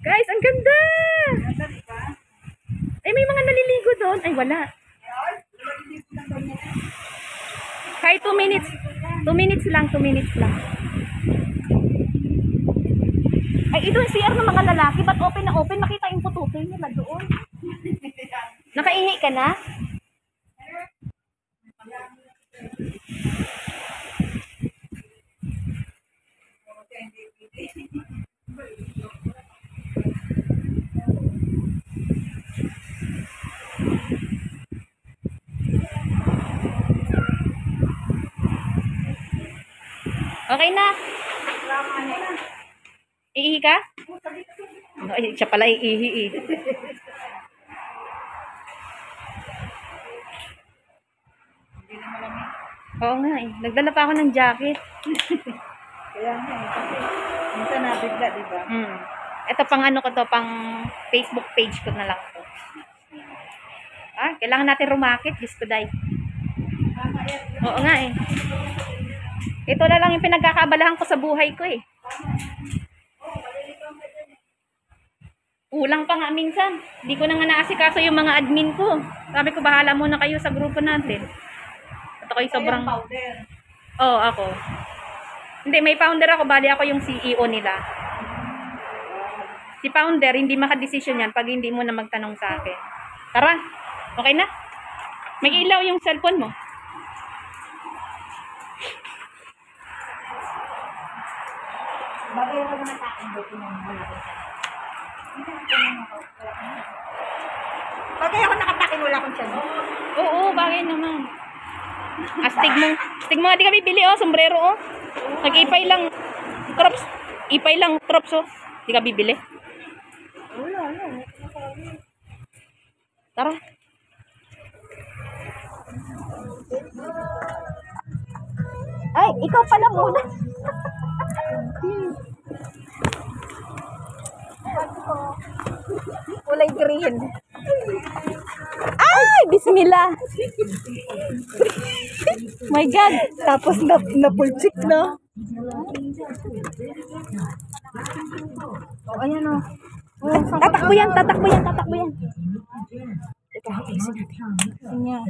Guys, ang ganda! Ay, may mga naliligo doon. Ay, wala. Kahit 2 minutes. 2 minutes lang, 2 minutes lang. Ay, ito yung CR ng mga lalaki. Ba't open na open? Makita yung pututoy nila doon. Nakaihi ka na? Okay na. Iihi ka? Ay, siya pala iihi eh. Oo nga eh. Nagdala pa ako ng jacket. Kaya nga eh, kasi minsan nabigla, di ba? Ito pang ano ko to, pang Facebook page ko na lang to. Ah, kailangan natin rumakit, Diyos ko day. Oo nga eh. Ito na lang yung pinagkakaabalahan ko sa buhay ko eh. Kulang pa nga minsan. Hindi ko na nga naasikaso yung mga admin ko. Sabi ko, bahala muna kayo sa grupo natin. At ako yung sobrang... Oo, ako. Hindi, may founder ako. Bali ako yung CEO nila. Si founder, hindi makadesisyon yan pag hindi mo na magtanong sa akin. Tara, okay na? May ilaw yung cellphone mo. Bagay ako naman sa akin, buti naman wala ko siya. Bagay ako nakatakin, wala akong siya. Oo, bagay naman. Astig mo, di ka bibili oh, sombrero oh. Nag-ipay lang, crops. Ipay lang, crops oh. Di ka bibili. Wala. Tara. Ay, ikaw pala muna. Kulay green. Ay, bismillah. My God. Tapos na-pulchik na. Oh, ayan oh. Tatakbo yan. Teka,